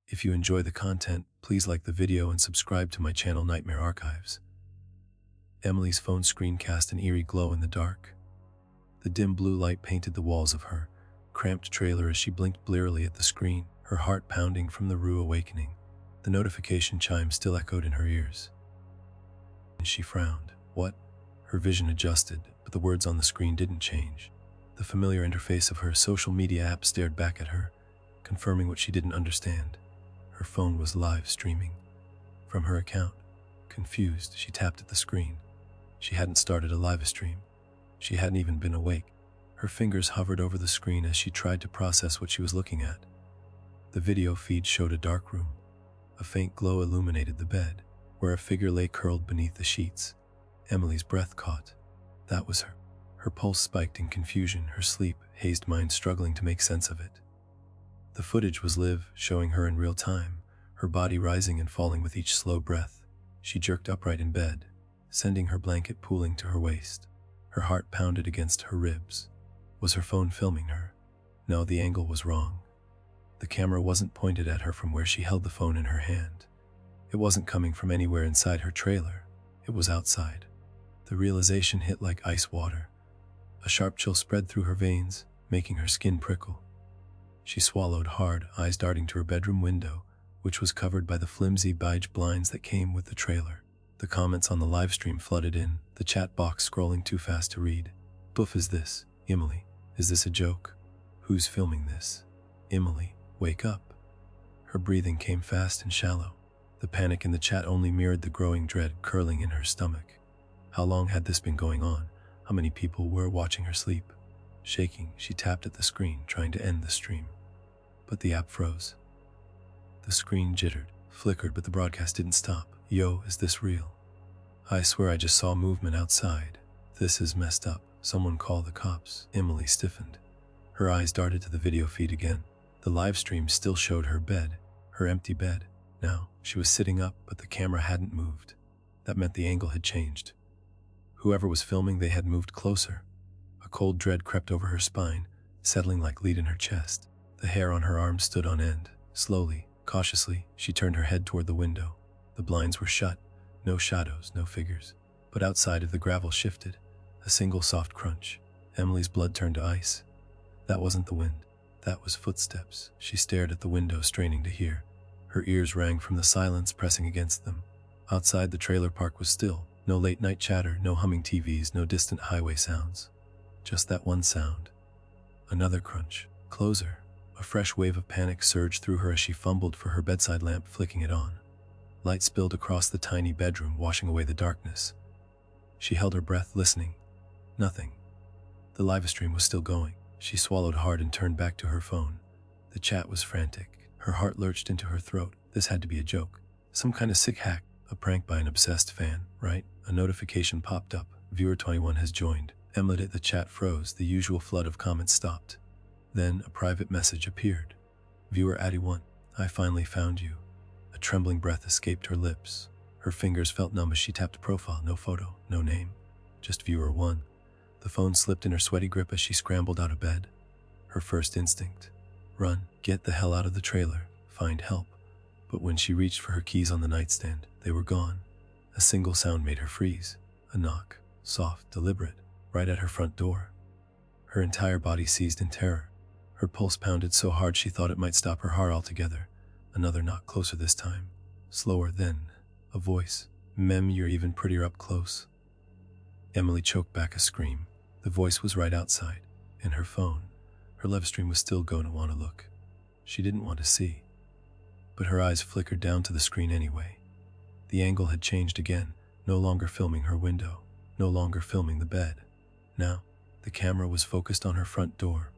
If you enjoy the content, please like the video and subscribe to my channel Nightmare Archives. Emily's phone screen cast an eerie glow in the dark. The dim blue light painted the walls of her cramped trailer as she blinked blearily at the screen, her heart pounding from the rude awakening. The notification chime still echoed in her ears. She frowned. What? Her vision adjusted, but the words on the screen didn't change. The familiar interface of her social media app stared back at her, confirming what she didn't understand. Her phone was live streaming from her account. Confused, she tapped at the screen. She hadn't started a live stream. She hadn't even been awake. Her fingers hovered over the screen as she tried to process what she was looking at. The video feed showed a dark room. A faint glow illuminated the bed, where a figure lay curled beneath the sheets. Emily's breath caught. That was her. Her pulse spiked in confusion, her sleep-hazed mind struggling to make sense of it. The footage was live, showing her in real time, her body rising and falling with each slow breath. She jerked upright in bed, sending her blanket pooling to her waist. Her heart pounded against her ribs. Was her phone filming her? No, the angle was wrong. The camera wasn't pointed at her from where she held the phone in her hand. It wasn't coming from anywhere inside her trailer. It was outside. The realization hit like ice water. A sharp chill spread through her veins, making her skin prickle. She swallowed hard, eyes darting to her bedroom window, which was covered by the flimsy beige blinds that came with the trailer. The comments on the livestream flooded in, the chat box scrolling too fast to read. Boof, is this? Emily, is this a joke? Who's filming this? Emily, wake up. Her breathing came fast and shallow. The panic in the chat only mirrored the growing dread curling in her stomach. How long had this been going on? How many people were watching her sleep? Shaking, she tapped at the screen, trying to end the stream. But the app froze. The screen jittered, flickered, but the broadcast didn't stop. Yo, is this real? I swear I just saw movement outside. This is messed up. Someone call the cops. Emily stiffened. Her eyes darted to the video feed again. The live stream still showed her bed, her empty bed. Now, she was sitting up, but the camera hadn't moved. That meant the angle had changed. Whoever was filming, they had moved closer. A cold dread crept over her spine, settling like lead in her chest. The hair on her arms stood on end. Slowly, cautiously, she turned her head toward the window. The blinds were shut. No shadows, no figures. But outside of the gravel shifted. A single soft crunch. Emily's blood turned to ice. That wasn't the wind. That was footsteps. She stared at the window, straining to hear. Her ears rang from the silence pressing against them. Outside, the trailer park was still. No late-night chatter, no humming TVs, no distant highway sounds. Just that one sound. Another crunch. Closer. A fresh wave of panic surged through her as she fumbled for her bedside lamp, flicking it on. Light spilled across the tiny bedroom, washing away the darkness. She held her breath, listening. Nothing. The live stream was still going. She swallowed hard and turned back to her phone. The chat was frantic. Her heart lurched into her throat. This had to be a joke. Some kind of sick hack. A prank by an obsessed fan, right? A notification popped up. Viewer 21 has joined. Emily, the chat froze. The usual flood of comments stopped. Then a private message appeared. Viewer Addy 1, I finally found you. A trembling breath escaped her lips. Her fingers felt numb as she tapped profile. No photo, no name. Just Viewer 1. The phone slipped in her sweaty grip as she scrambled out of bed. Her first instinct. Run, get the hell out of the trailer, find help. But when she reached for her keys on the nightstand, they were gone. A single sound made her freeze. A knock, soft, deliberate, right at her front door. Her entire body seized in terror. Her pulse pounded so hard she thought it might stop her heart altogether. Another knock, closer this time. Slower, then a voice. Mem, you're even prettier up close. Emily choked back a scream. The voice was right outside, in her phone. Her live stream was still going to want to look. She didn't want to see. But her eyes flickered down to the screen anyway. The angle had changed again, no longer filming her window, no longer filming the bed. Now, the camera was focused on her front door,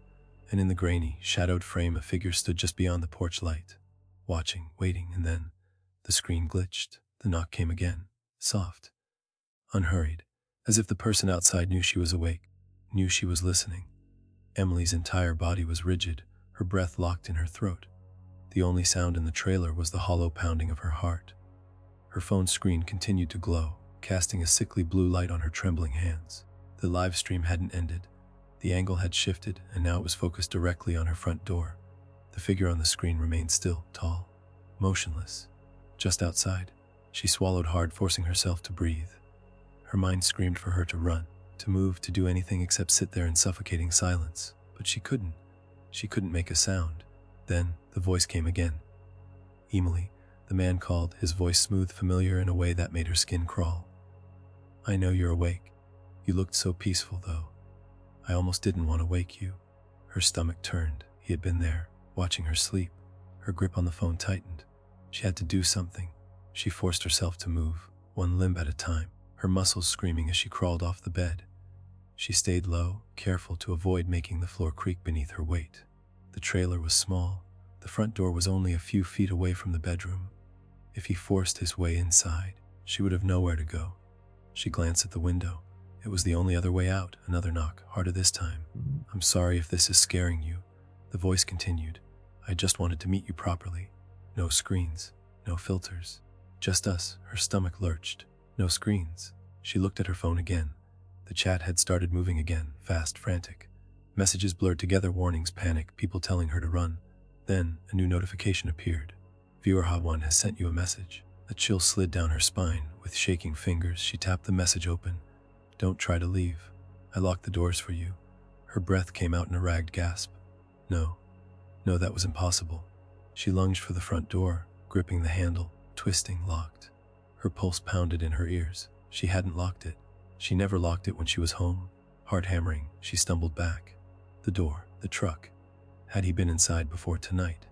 and in the grainy, shadowed frame a figure stood just beyond the porch light, watching, waiting, and then the screen glitched. The knock came again, soft, unhurried, as if the person outside knew she was awake, knew she was listening. Emily's entire body was rigid, her breath locked in her throat. The only sound in the trailer was the hollow pounding of her heart. Her phone screen continued to glow, casting a sickly blue light on her trembling hands. The live stream hadn't ended. The angle had shifted, and now it was focused directly on her front door. The figure on the screen remained still, tall, motionless. Just outside, she swallowed hard, forcing herself to breathe. Her mind screamed for her to run, to move, to do anything except sit there in suffocating silence. But she couldn't. She couldn't make a sound. Then the voice came again. "Emily," the man called, his voice smooth, familiar in a way that made her skin crawl. "I know you're awake. You looked so peaceful, though. I almost didn't want to wake you." Her stomach turned. He had been there, watching her sleep. Her grip on the phone tightened. She had to do something. She forced herself to move, one limb at a time, her muscles screaming as she crawled off the bed. She stayed low, careful to avoid making the floor creak beneath her weight. The trailer was small. The front door was only a few feet away from the bedroom. If he forced his way inside, she would have nowhere to go. She glanced at the window. It was the only other way out. Another knock, harder this time. "I'm sorry if this is scaring you," the voice continued. "I just wanted to meet you properly. No screens, no filters. Just us." Her stomach lurched. No screens. She looked at her phone again. The chat had started moving again, fast, frantic. Messages blurred together, warnings, panic, people telling her to run. Then, a new notification appeared. "Viewer Ha1 has sent you a message." A chill slid down her spine. With shaking fingers, she tapped the message open. "Don't try to leave. I locked the doors for you." Her breath came out in a ragged gasp. No, that was impossible. She lunged for the front door, gripping the handle, twisting, locked. Her pulse pounded in her ears. She hadn't locked it. She never locked it when she was home. Heart hammering, she stumbled back. The door, the truck. Had he been inside before tonight?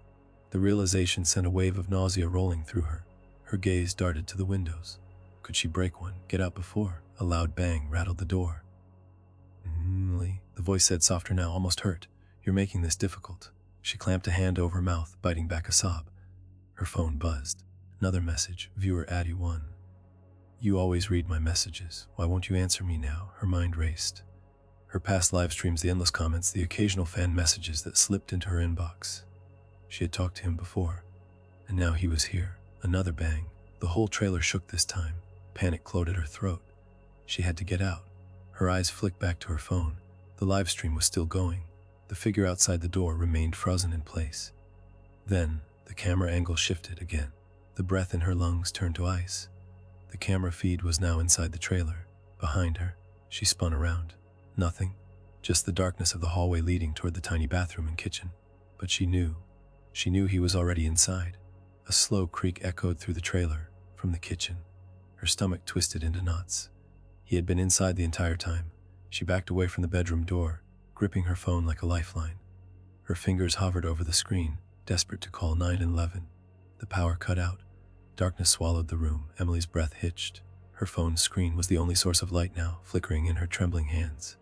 The realization sent a wave of nausea rolling through her. Her gaze darted to the windows. Could she break one, get out before? A loud bang rattled the door. "Emily," the voice said, softer now, almost hurt. "You're making this difficult." She clamped a hand over her mouth, biting back a sob. Her phone buzzed. Another message, "Viewer Addy1. You always read my messages. Why won't you answer me now?" Her mind raced. Her past live streams, the endless comments, the occasional fan messages that slipped into her inbox. She had talked to him before, and now he was here. Another bang. The whole trailer shook this time. Panic clawed at her throat. She had to get out. Her eyes flicked back to her phone. The live stream was still going. The figure outside the door remained frozen in place. Then, the camera angle shifted again. The breath in her lungs turned to ice. The camera feed was now inside the trailer. Behind her, she spun around. Nothing. Just the darkness of the hallway leading toward the tiny bathroom and kitchen. But she knew he was already inside. A slow creak echoed through the trailer, from the kitchen. Her stomach twisted into knots. He had been inside the entire time. She backed away from the bedroom door, gripping her phone like a lifeline. Her fingers hovered over the screen, desperate to call 911. The power cut out. Darkness swallowed the room. Emily's breath hitched. Her phone's screen was the only source of light now, flickering in her trembling hands.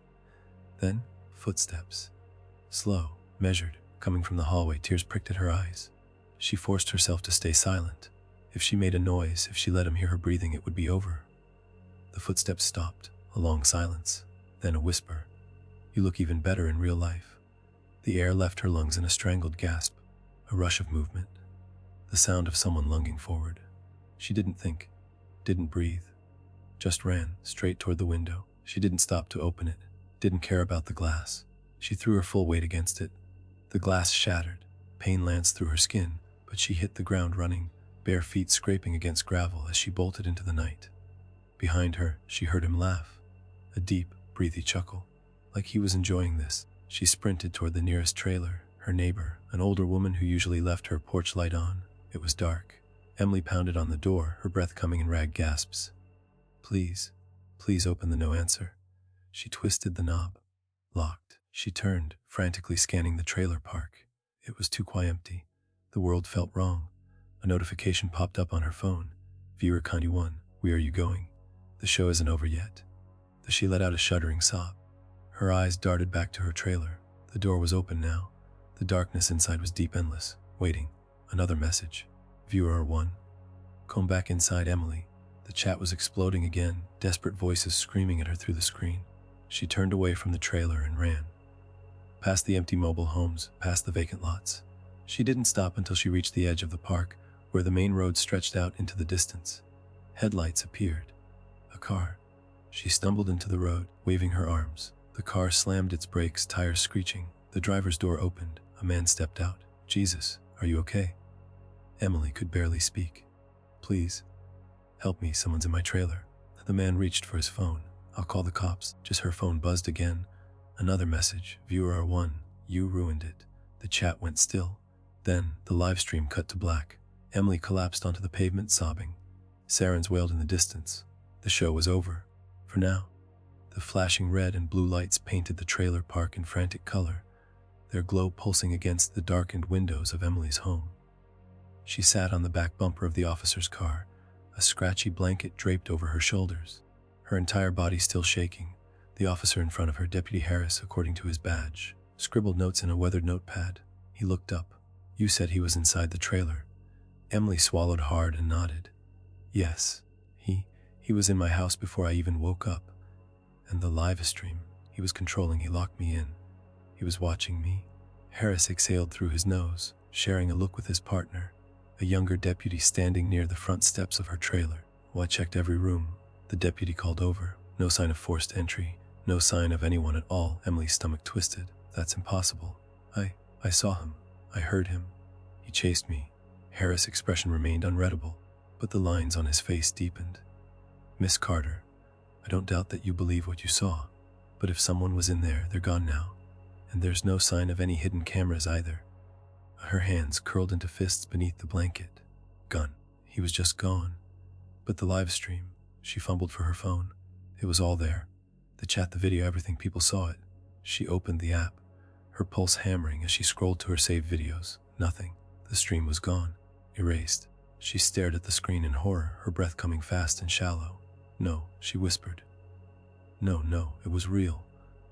Then, footsteps. Slow, measured, coming from the hallway. Tears pricked at her eyes. She forced herself to stay silent. If she made a noise, if she let him hear her breathing, it would be over. The footsteps stopped, a long silence. Then a whisper. "You look even better in real life." The air left her lungs in a strangled gasp, a rush of movement. The sound of someone lunging forward. She didn't think, didn't breathe, just ran straight toward the window. She didn't stop to open it, didn't care about the glass. She threw her full weight against it. The glass shattered. Pain lanced through her skin, but she hit the ground running, bare feet scraping against gravel as she bolted into the night. Behind her, she heard him laugh, a deep, breathy chuckle, like he was enjoying this. She sprinted toward the nearest trailer, her neighbor, an older woman who usually left her porch light on. It was dark. Emily pounded on the door, her breath coming in ragged gasps. Please open." The no answer. She twisted the knob. Locked. She turned, frantically scanning the trailer park. It was too quite empty. The world felt wrong. A notification popped up on her phone. "Viewer Kandi1, where are you going? The show isn't over yet." She let out a shuddering sob. Her eyes darted back to her trailer. The door was open now. The darkness inside was deep, endless, waiting. Another message. "Viewer R1. Come back inside, Emily." The chat was exploding again, desperate voices screaming at her through the screen. She turned away from the trailer and ran. Past the empty mobile homes, past the vacant lots. She didn't stop until she reached the edge of the park, where the main road stretched out into the distance. Headlights appeared. A car. She stumbled into the road, waving her arms. The car slammed its brakes, tires screeching. The driver's door opened. A man stepped out. "Jesus, are you okay?" Emily could barely speak. "Please, help me, someone's in my trailer." The man reached for his phone. "I'll call the cops." Just her phone buzzed again. Another message. "Viewer R1, you ruined it." The chat went still. Then, the live stream cut to black. Emily collapsed onto the pavement sobbing. Sirens wailed in the distance. The show was over. For now. The flashing red and blue lights painted the trailer park in frantic color, their glow pulsing against the darkened windows of Emily's home. She sat on the back bumper of the officer's car, a scratchy blanket draped over her shoulders, her entire body still shaking. The officer in front of her, Deputy Harris, according to his badge, scribbled notes in a weathered notepad. He looked up. "You said he was inside the trailer." Emily swallowed hard and nodded. "Yes, he was in my house before I even woke up. And the live stream, he was controlling, he locked me in. He was watching me." Harris exhaled through his nose, sharing a look with his partner, a younger deputy standing near the front steps of her trailer. "Well, I checked every room," the deputy called over. "No sign of forced entry, no sign of anyone at all." Emily's stomach twisted. "That's impossible. I saw him. I heard him. He chased me." Harris' expression remained unreadable, but the lines on his face deepened. "Miss Carter, I don't doubt that you believe what you saw, but if someone was in there, they're gone now. And there's no sign of any hidden cameras either." Her hands curled into fists beneath the blanket. "Gone. He was just gone." "But the live stream," she fumbled for her phone. "It was all there. The chat, the video, everything, people saw it." She opened the app, her pulse hammering as she scrolled to her saved videos. Nothing. The stream was gone. Erased. She stared at the screen in horror, her breath coming fast and shallow. "No," she whispered. No, it was real.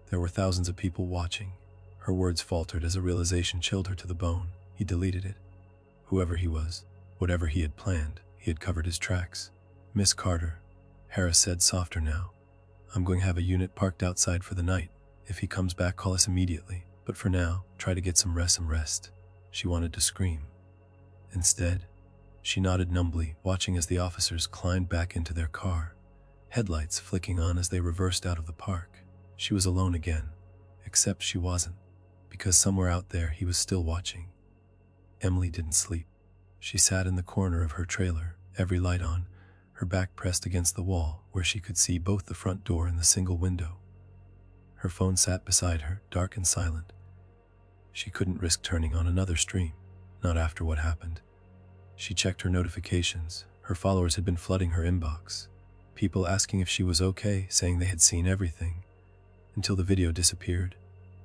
There were thousands of people watching." Her words faltered as a realization chilled her to the bone. He deleted it. Whoever he was, whatever he had planned, he had covered his tracks. "Miss Carter," Harris said softer now, "I'm going to have a unit parked outside for the night. If he comes back, call us immediately. But for now, try to get some rest. She wanted to scream. Instead, she nodded numbly, watching as the officers climbed back into their car, headlights flicking on as they reversed out of the park. She was alone again, except she wasn't, because somewhere out there he was still watching. Emily didn't sleep. She sat in the corner of her trailer, every light on, her back pressed against the wall where she could see both the front door and the single window. Her phone sat beside her, dark and silent. She couldn't risk turning on another stream, not after what happened. She checked her notifications. Her followers had been flooding her inbox. People asking if she was okay, saying they had seen everything, until the video disappeared.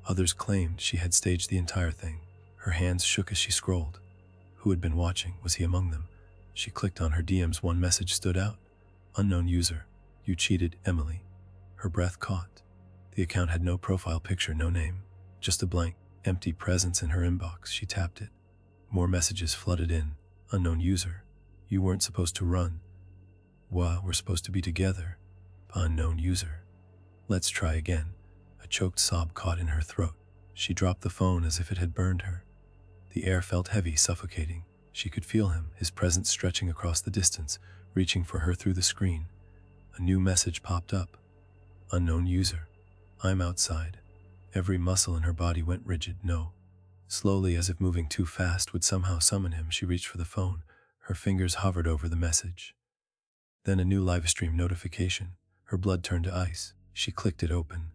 Others claimed she had staged the entire thing. Her hands shook as she scrolled. Who had been watching? Was he among them? She clicked on her DMs. One message stood out. "Unknown user. You cheated, Emily." Her breath caught. The account had no profile picture, no name, just a blank, empty presence in her inbox. She tapped it. More messages flooded in. "Unknown user. You weren't supposed to run." "Wow, we're supposed to be together." "Unknown user. Let's try again." A choked sob caught in her throat. She dropped the phone as if it had burned her. The air felt heavy, suffocating. She could feel him, his presence stretching across the distance, reaching for her through the screen. A new message popped up. "Unknown user. I'm outside." Every muscle in her body went rigid. No. Slowly, as if moving too fast would somehow summon him, she reached for the phone. Her fingers hovered over the message. Then a new livestream notification. Her blood turned to ice. She clicked it open.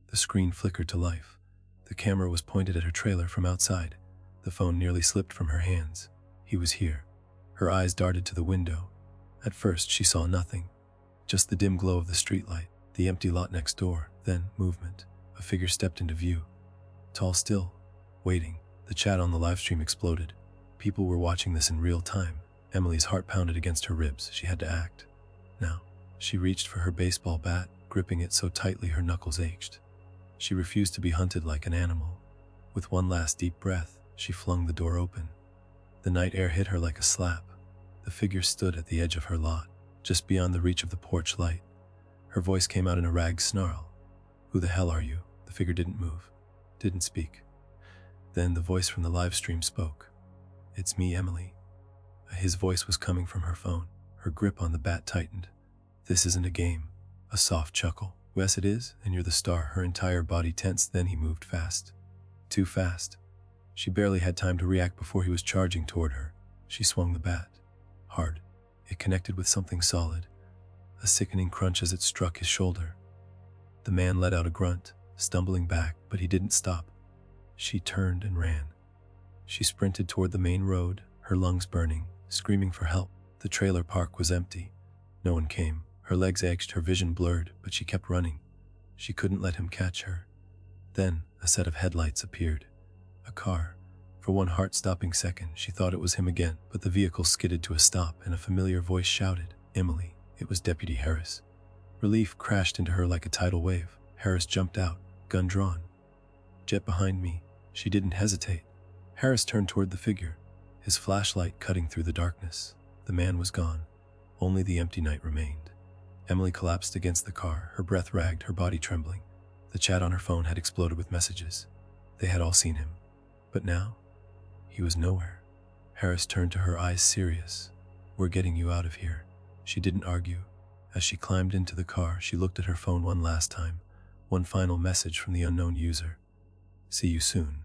The screen flickered to life. The camera was pointed at her trailer from outside. The phone nearly slipped from her hands. He was here. Her eyes darted to the window. At first, she saw nothing. Just the dim glow of the streetlight, the empty lot next door. Then, movement. A figure stepped into view. Tall, still, waiting. The chat on the livestream exploded. People were watching this in real time. Emily's heart pounded against her ribs. She had to act. Now, she reached for her baseball bat, gripping it so tightly her knuckles ached. She refused to be hunted like an animal. With one last deep breath, she flung the door open. The night air hit her like a slap. The figure stood at the edge of her lot, just beyond the reach of the porch light. Her voice came out in a rag snarl. "Who the hell are you?" The figure didn't move, didn't speak. Then the voice from the live stream spoke. "It's me, Emily." His voice was coming from her phone. Her grip on the bat tightened. "This isn't a game." A soft chuckle. "Yes, it is, and you're the star." Her entire body tensed. Then he moved fast. Too fast. She barely had time to react before he was charging toward her. She swung the bat. Hard. It connected with something solid, a sickening crunch as it struck his shoulder. The man let out a grunt, stumbling back, but he didn't stop. She turned and ran. She sprinted toward the main road, her lungs burning, screaming for help. The trailer park was empty. No one came. Her legs ached, her vision blurred, but she kept running. She couldn't let him catch her. Then, a set of headlights appeared. A car. For one heart-stopping second, she thought it was him again, but the vehicle skidded to a stop and a familiar voice shouted, "Emily." It was Deputy Harris. Relief crashed into her like a tidal wave. Harris jumped out, gun drawn. "Jet behind me." She didn't hesitate. Harris turned toward the figure, his flashlight cutting through the darkness. The man was gone. Only the empty night remained. Emily collapsed against the car, her breath ragged, her body trembling. The chat on her phone had exploded with messages. They had all seen him. But now, he was nowhere. Harris turned to her, eyes serious. "We're getting you out of here." She didn't argue. As she climbed into the car, she looked at her phone one last time. One final message from the unknown user. "See you soon."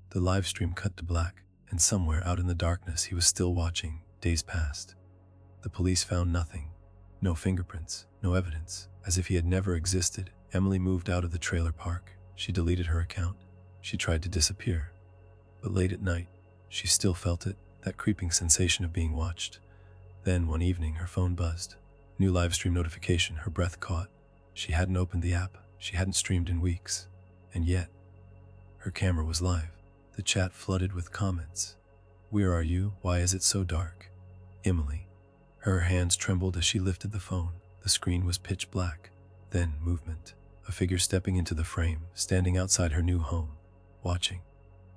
The live stream cut to black, and somewhere out in the darkness he was still watching. Days passed. The police found nothing. No fingerprints, no evidence, as if he had never existed. Emily moved out of the trailer park. She deleted her account. She tried to disappear. But late at night, she still felt it, that creeping sensation of being watched. Then, one evening, her phone buzzed. New live stream notification, her breath caught. She hadn't opened the app. She hadn't streamed in weeks. And yet, her camera was live. The chat flooded with comments. "Where are you? Why is it so dark?" Emily. Her hands trembled as she lifted the phone. The screen was pitch black. Then movement. A figure stepping into the frame, standing outside her new home, watching.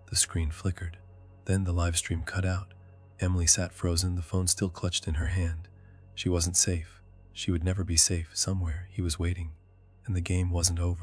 The screen flickered. Then the live stream cut out. Emily sat frozen, the phone still clutched in her hand. She wasn't safe. She would never be safe. Somewhere he was waiting, and the game wasn't over.